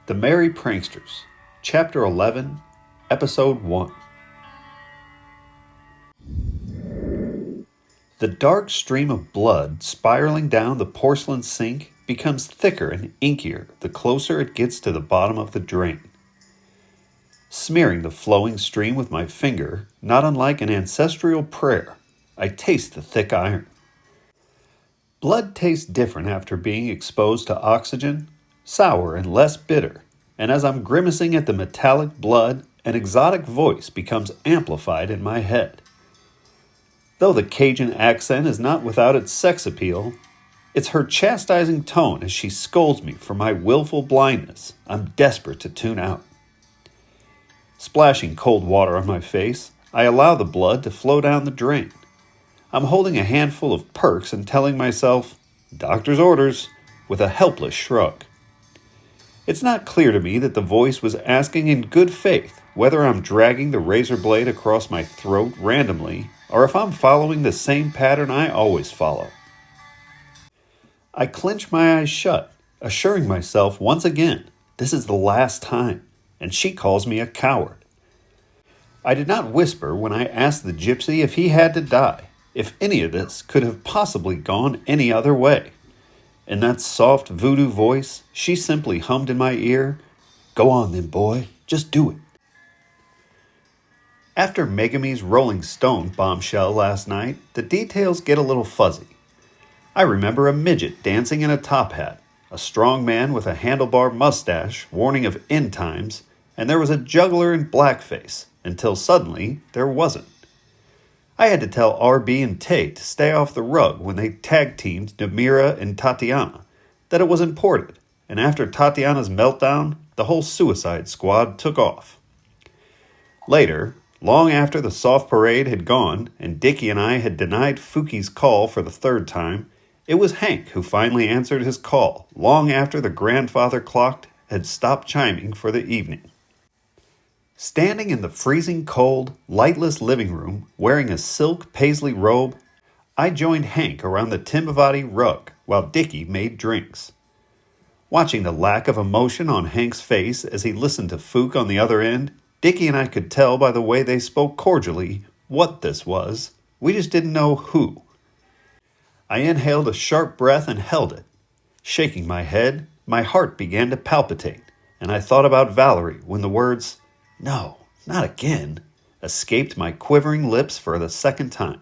The Merry Pranksters, Chapter 11, Episode 1. The dark stream of blood spiraling down the porcelain sink becomes thicker and inkier the closer it gets to the bottom of the drain. Smearing the flowing stream with my finger, not unlike an ancestral prayer, I taste the thick iron. Blood tastes different after being exposed to oxygen, sour and less bitter, and as I'm grimacing at the metallic blood, an exotic voice becomes amplified in my head. Though the Cajun accent is not without its sex appeal, it's her chastising tone as she scolds me for my willful blindness I'm desperate to tune out. Splashing cold water on my face, I allow the blood to flow down the drain. I'm holding a handful of perks and telling myself, "Doctor's orders," with a helpless shrug. It's not clear to me that the voice was asking in good faith whether I'm dragging the razor blade across my throat randomly or if I'm following the same pattern I always follow. I clench my eyes shut, assuring myself once again this is the last time, and she calls me a coward. I did not whisper when I asked the gypsy if he had to die, if any of this could have possibly gone any other way. In that soft voodoo voice, she simply hummed in my ear, "Go on then, boy, just do it." After Megumi's Rolling Stone bombshell last night, the details get a little fuzzy. I remember a midget dancing in a top hat, a strong man with a handlebar mustache warning of end times, and there was a juggler in blackface, until suddenly there wasn't. I had to tell RB and Tate to stay off the rug when they tag-teamed Namira and Tatiana, that it was imported, and after Tatiana's meltdown, the whole Suicide Squad took off. Later, long after the soft parade had gone and Dickie and I had denied Fuki's call for the third time, it was Hank who finally answered his call long after the grandfather clock had stopped chiming for the evening. Standing in the freezing cold, lightless living room, wearing a silk paisley robe, I joined Hank around the Timbavati rug while Dickie made drinks. Watching the lack of emotion on Hank's face as he listened to Fook on the other end, Dickie and I could tell by the way they spoke cordially what this was. We just didn't know who. I inhaled a sharp breath and held it. Shaking my head, my heart began to palpitate, and I thought about Valerie when the words, "No, not again," escaped my quivering lips for the second time.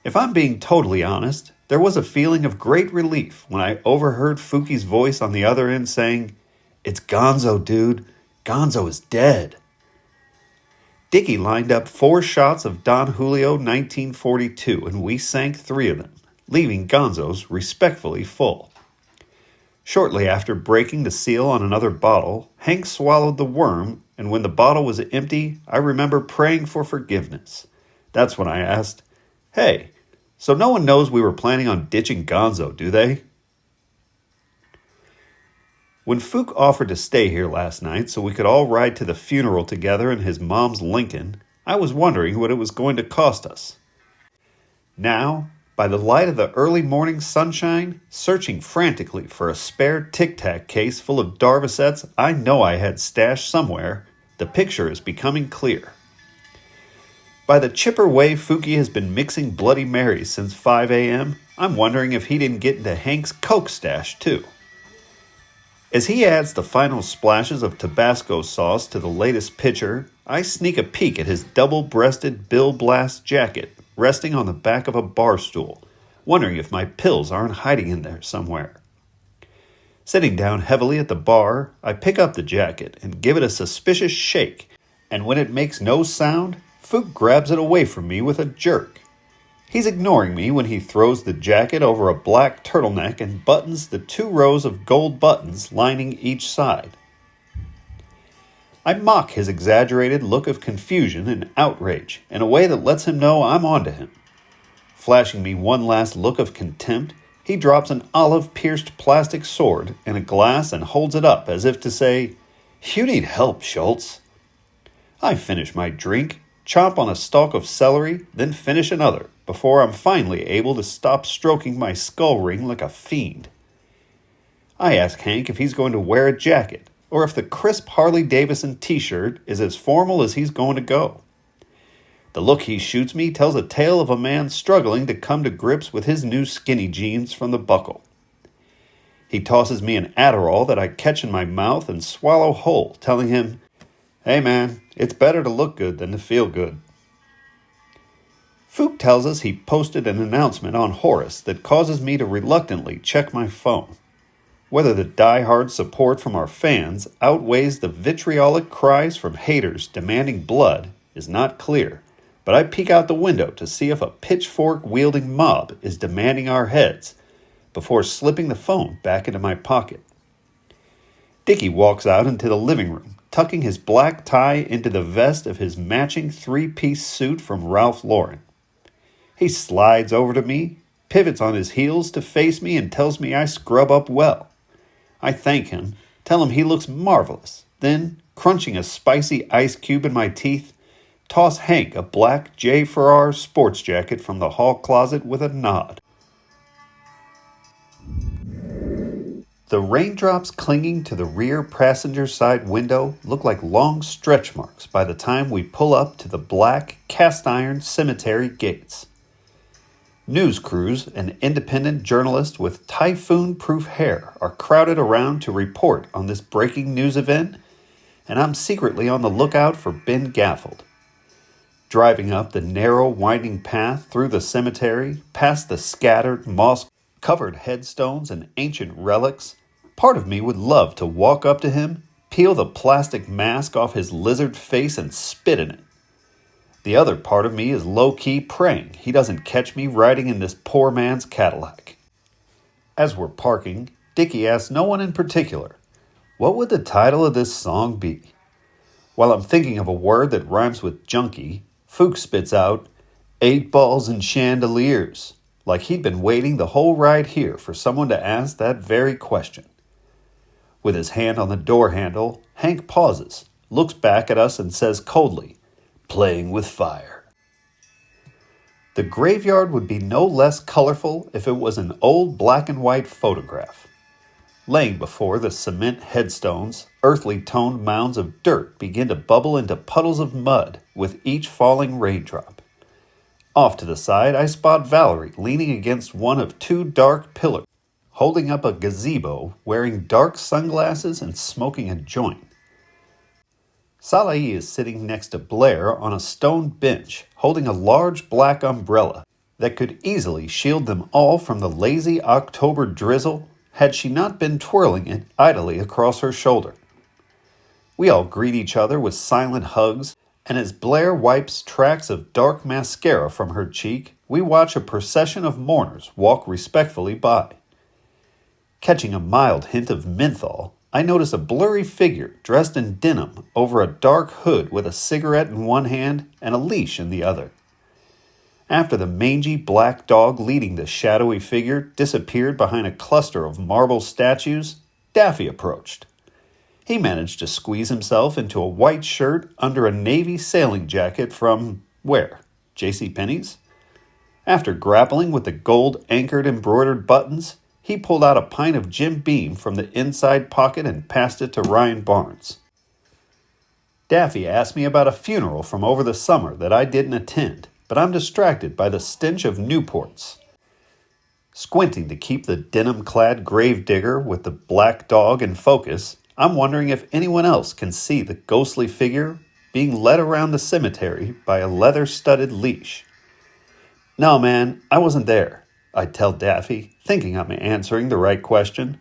If I'm being totally honest, there was a feeling of great relief when I overheard Fuki's voice on the other end saying, "It's Gonzo, dude. Gonzo is dead." Dickie lined up 4 shots of Don Julio 1942, and we sank 3 of them, leaving Gonzo's respectfully full. Shortly after breaking the seal on another bottle, Hank swallowed the worm, and when the bottle was empty, I remember praying for forgiveness. That's when I asked, "Hey, so no one knows we were planning on ditching Gonzo, do they?" When Fook offered to stay here last night so we could all ride to the funeral together in his mom's Lincoln, I was wondering what it was going to cost us. Now, by the light of the early morning sunshine, searching frantically for a spare Tic Tac case full of Darvocets I know I had stashed somewhere, the picture is becoming clear. By the chipper way Fuki has been mixing Bloody Marys since 5 a.m., I'm wondering if he didn't get into Hank's Coke stash too. As he adds the final splashes of Tabasco sauce to the latest pitcher, I sneak a peek at his double-breasted Bill Blast jacket resting on the back of a bar stool, wondering if my pills aren't hiding in there somewhere. Sitting down heavily at the bar, I pick up the jacket and give it a suspicious shake, and when it makes no sound, Fook grabs it away from me with a jerk. He's ignoring me when he throws the jacket over a black turtleneck and buttons the 2 rows of gold buttons lining each side. I mock his exaggerated look of confusion and outrage in a way that lets him know I'm onto him. Flashing me one last look of contempt, he drops an olive-pierced plastic sword in a glass and holds it up as if to say, "You need help, Schultz." I finish my drink, chomp on a stalk of celery, then finish another, before I'm finally able to stop stroking my skull ring like a fiend. I ask Hank if he's going to wear a jacket, or if the crisp Harley-Davidson t-shirt is as formal as he's going to go. The look he shoots me tells a tale of a man struggling to come to grips with his new skinny jeans from the buckle. He tosses me an Adderall that I catch in my mouth and swallow whole, telling him, "Hey man, it's better to look good than to feel good." Fook tells us he posted an announcement on Horace that causes me to reluctantly check my phone. Whether the die-hard support from our fans outweighs the vitriolic cries from haters demanding blood is not clear, but I peek out the window to see if a pitchfork-wielding mob is demanding our heads before slipping the phone back into my pocket. Dickie walks out into the living room, tucking his black tie into the vest of his matching three-piece suit from Ralph Lauren. He slides over to me, pivots on his heels to face me, and tells me I scrub up well. I thank him, tell him he looks marvelous, then, crunching a spicy ice cube in my teeth, toss Hank a black J. Ferrar sports jacket from the hall closet with a nod. The raindrops clinging to the rear passenger side window look like long stretch marks by the time we pull up to the black cast-iron cemetery gates. News crews and independent journalists with typhoon-proof hair are crowded around to report on this breaking news event, and I'm secretly on the lookout for Ben Gaffold. Driving up the narrow, winding path through the cemetery, past the scattered, moss-covered headstones and ancient relics, part of me would love to walk up to him, peel the plastic mask off his lizard face and spit in it. The other part of me is low-key praying he doesn't catch me riding in this poor man's Cadillac. As we're parking, Dickie asks no one in particular, what would the title of this song be? While I'm thinking of a word that rhymes with junkie, Fook spits out, 8 balls and chandeliers, like he'd been waiting the whole ride here for someone to ask that very question. With his hand on the door handle, Hank pauses, looks back at us and says coldly, "Playing with fire." The graveyard would be no less colorful if it was an old black and white photograph. Laying before the cement headstones, earthly toned mounds of dirt begin to bubble into puddles of mud with each falling raindrop. Off to the side, I spot Valerie leaning against one of 2 dark pillars, holding up a gazebo, wearing dark sunglasses and smoking a joint. Salai is sitting next to Blair on a stone bench, holding a large black umbrella that could easily shield them all from the lazy October drizzle had she not been twirling it idly across her shoulder. We all greet each other with silent hugs, and as Blair wipes tracks of dark mascara from her cheek, we watch a procession of mourners walk respectfully by. Catching a mild hint of menthol, I notice a blurry figure dressed in denim over a dark hood with a cigarette in one hand and a leash in the other. After the mangy black dog leading the shadowy figure disappeared behind a cluster of marble statues, Daffy approached. He managed to squeeze himself into a white shirt under a navy sailing jacket from, where? JCPenney's? After grappling with the gold-anchored embroidered buttons, he pulled out a pint of Jim Beam from the inside pocket and passed it to Ryan Barnes. Daffy asked me about a funeral from over the summer that I didn't attend, but I'm distracted by the stench of Newports. Squinting to keep the denim-clad gravedigger with the black dog in focus, I'm wondering if anyone else can see the ghostly figure being led around the cemetery by a leather-studded leash. "No, man, I wasn't there," I tell Daffy, thinking I'm answering the right question.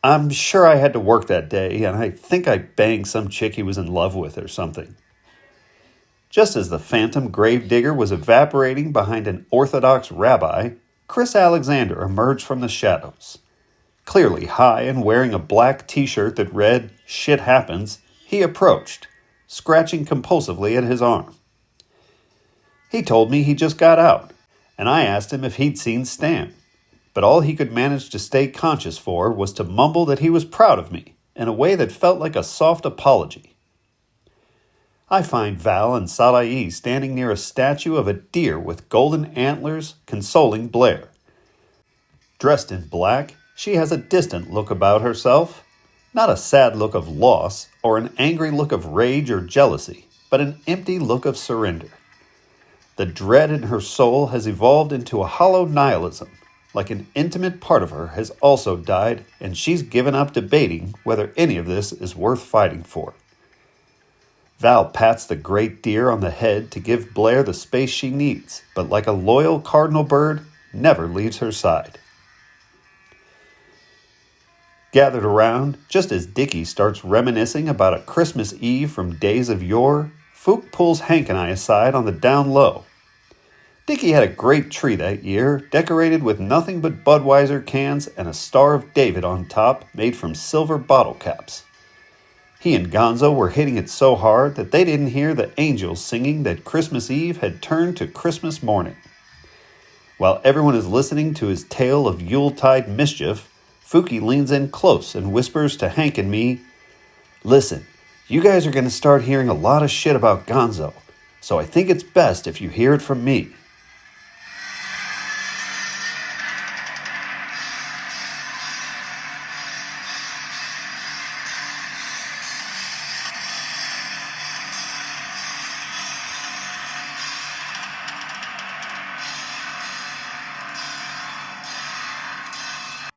"I'm sure I had to work that day, and I think I banged some chick he was in love with or something." Just as the phantom gravedigger was evaporating behind an Orthodox rabbi, Chris Alexander emerged from the shadows. Clearly high and wearing a black t-shirt that read, "Shit happens," he approached, scratching compulsively at his arm. He told me he just got out, and I asked him if he'd seen Stan, but all he could manage to stay conscious for was to mumble that he was proud of me, in a way that felt like a soft apology. I find Val and Salai standing near a statue of a deer with golden antlers consoling Blair. Dressed in black, she has a distant look about herself. Not a sad look of loss or an angry look of rage or jealousy, but an empty look of surrender. The dread in her soul has evolved into a hollow nihilism, like an intimate part of her has also died, and she's given up debating whether any of this is worth fighting for. Val pats the great deer on the head to give Blair the space she needs, but like a loyal cardinal bird, never leaves her side. Gathered around, just as Dickie starts reminiscing about a Christmas Eve from days of yore, Fook pulls Hank and I aside on the down low. Dickie had a great tree that year, decorated with nothing but Budweiser cans and a Star of David on top made from silver bottle caps. He and Gonzo were hitting it so hard that they didn't hear the angels singing that Christmas Eve had turned to Christmas morning. While everyone is listening to his tale of Yuletide mischief, Fookie leans in close and whispers to Hank and me, "Listen, you guys are going to start hearing a lot of shit about Gonzo, so I think it's best if you hear it from me."